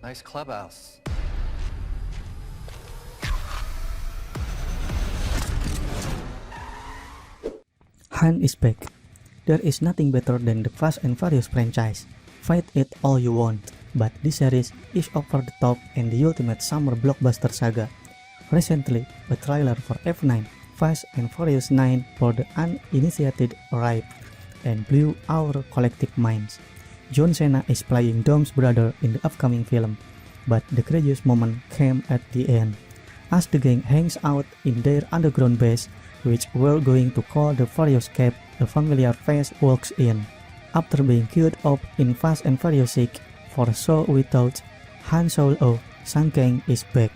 Nice clubhouse. Han is back. There is nothing better than the Fast and Furious franchise. Fight it all you want, but this series is over the top and the ultimate summer blockbuster saga. Recently, a trailer for F9, Fast and Furious 9 for the uninitiated arrived and blew our collective minds. John Cena is playing Dom's brother in the upcoming film, but the craziest moment came at the end. As the gang hangs out in their underground base, which we're going to call the Furious Cave, a familiar face walks in. After being killed off in Fast and Furious 6, for so we thought, Han Seoul-Oh, son Kang, is back.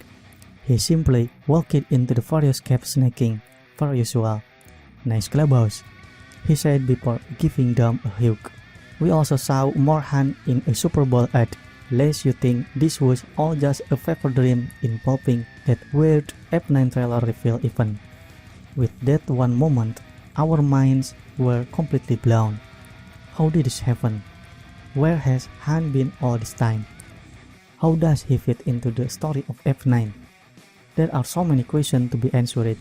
He simply walked into the Furious Cave snaking, per usual. Nice clubhouse, he said before giving them a hug. We also saw more Han in a Super Bowl ad, lest you think this was all just a fever dream involving that weird F9 trailer reveal event. With that one moment, our minds were completely blown. How did this happen? Where has Han been all this time? How does he fit into the story of F9? There are so many questions to be answered.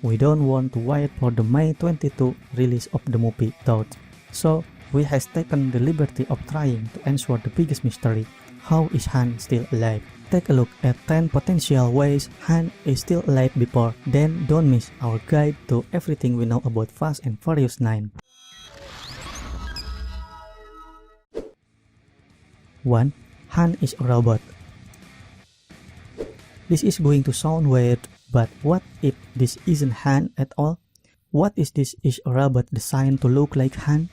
We don't want to wait for the May 22 release of the movie, though. So, we have taken the liberty of trying to answer the biggest mystery. How is Han still alive? Take a look at 10 potential ways Han is still alive before, then don't miss our guide to everything we know about Fast and Furious 9. 1. Han is a robot. This is going to sound weird, but what if this isn't Han at all? What is this is a robot designed to look like Han?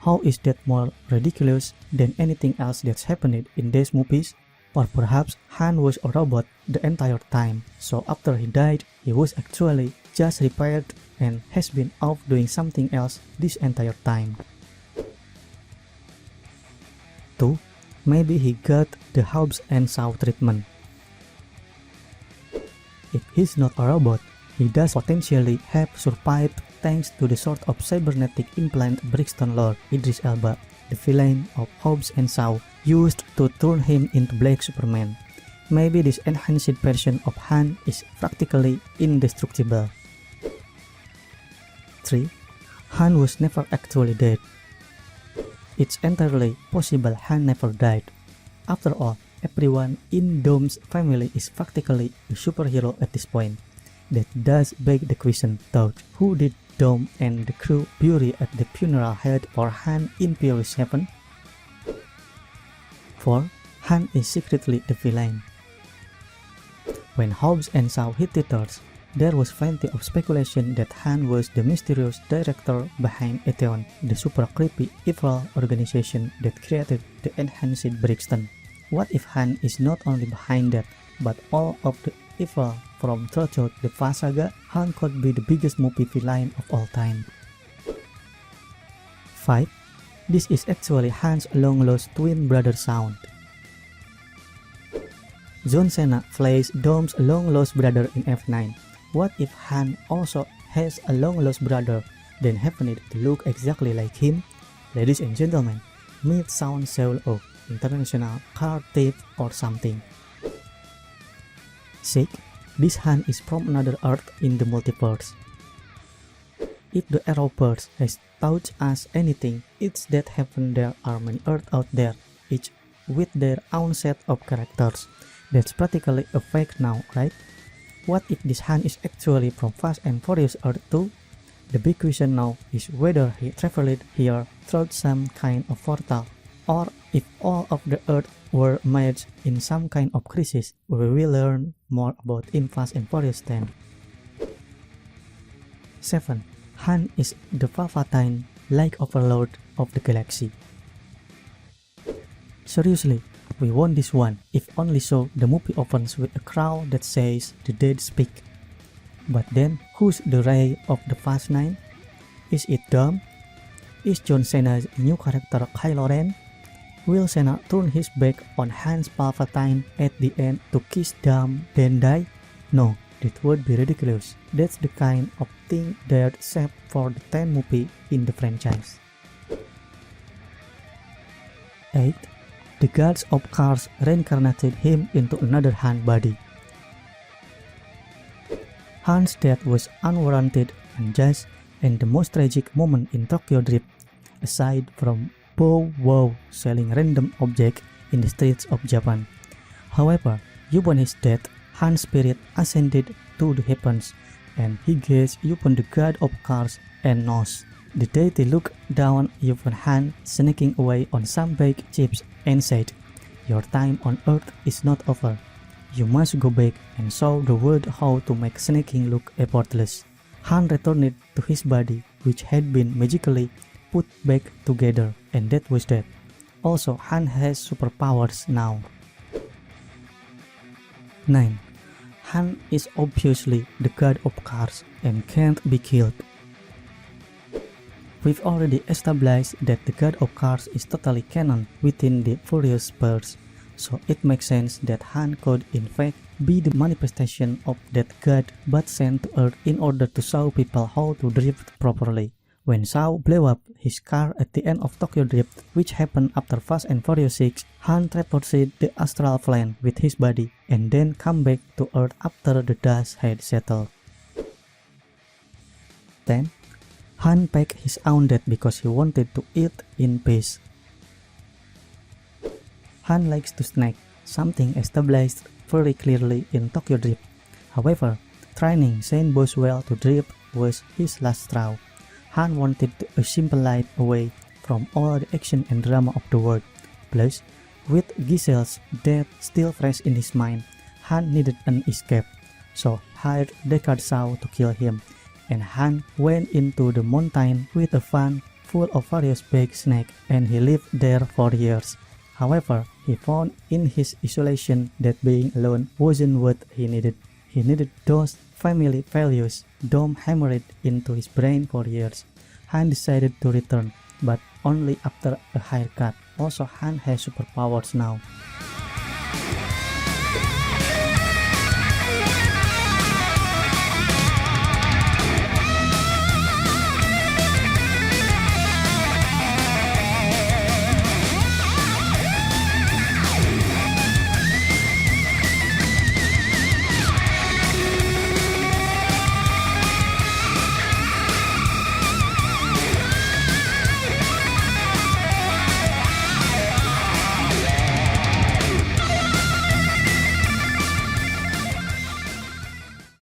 How is that more ridiculous than anything else that's happened in these movies? Or perhaps Han was a robot the entire time, so after he died, he was actually just repaired and has been off doing something else this entire time. 2. Maybe he got the Hobbs and Shaw treatment. If he's not a robot, he does potentially have survived thanks to the sort of cybernetic implant Brixton Lord Idris Elba, the villain of Hobbs and Shaw, used to turn him into Black Superman. Maybe this enhanced version of Han is practically indestructible. 3. Han was never actually dead. It's entirely possible Han never died. After all, everyone in Dom's family is practically a superhero at this point. That does beg the question, though, who did Dom and the crew bury at the funeral held for Han in Fury 7? 4. Han is secretly the villain. When Hobbs and Shaw hit theaters, there was plenty of speculation that Han was the mysterious director behind Atheon, the super creepy evil organization that created the enhanced Brixton. What if Han is not only behind that, but all of the evil from throughout the Fast saga? Han could be the biggest movie villain of all time. 5. This is actually Han's long-lost twin brother sound. John Cena plays Dom's long-lost brother in F9. What if Han also has a long-lost brother, then happened to look exactly like him? Ladies and gentlemen, meet Seoul-Oh, international car thief or something. 6. This Han is from another Earth in the multiverse. If the Arrowverse has taught us anything, it's that heaven there are many Earths out there, each with their own set of characters. That's practically a fake now, right? What if this Han is actually from Fast and Furious Earth too? The big question now is whether he traveled here through some kind of portal, or if all of the Earth were merged in some kind of crisis. We will learn more about in Fast and Furious 10. 7. Han is the Palpatine like overlord of the galaxy. Seriously, we want this one, if only so the movie opens with a crowd that says the dead speak. But then, who's the Rey of the Fast 9? Is it Dom? Is John Cena's new character Kylo Ren? Will Cena turn his back on Han's Palpatine at the end to kiss Dom then die? No, that would be ridiculous. That's the kind of thing that's saved for the 10th movie in the franchise. 8. The gods of cars reincarnated him into another Han body. Han's death was unwarranted, unjust, and the most tragic moment in Tokyo Drift, aside from Bow Wow selling random objects in the streets of Japan. However, upon his death, Han's spirit ascended to the heavens, and he gazed upon the god of cars and knows. The deity looked down upon Han sneaking away on some baked chips and said, "Your time on earth is not over. You must go back and show the world how to make sneaking look effortless." Han returned to his body, which had been magically put back together, and that was that. Also, Han has superpowers now. 9. Han is obviously the god of cars and can't be killed. We've already established that the god of cars is totally canon within the Furious Spurs, so it makes sense that Han could in fact be the manifestation of that god but sent to Earth in order to show people how to drift properly. When Shaw blew up his car at the end of Tokyo Drift, which happened after Fast and Furious 6, Han traversed the astral plane with his body and then come back to Earth after the dust had settled. 10. Han packed his own death because he wanted to eat in peace. Han likes to snack, something established very clearly in Tokyo Drift. However, training Shane Boswell to drift was his last straw. Han wanted a simple life away from all the action and drama of the world. Plus, with Giselle's death still fresh in his mind, Han needed an escape, so hired Deckard Shaw to kill him, and Han went into the mountain with a van full of various big snakes, and he lived there for years. However, he found in his isolation that being alone wasn't what he needed. He needed those family values Dom hammered into his brain for years. Han decided to return, but only after a haircut. Also, Han has superpowers now.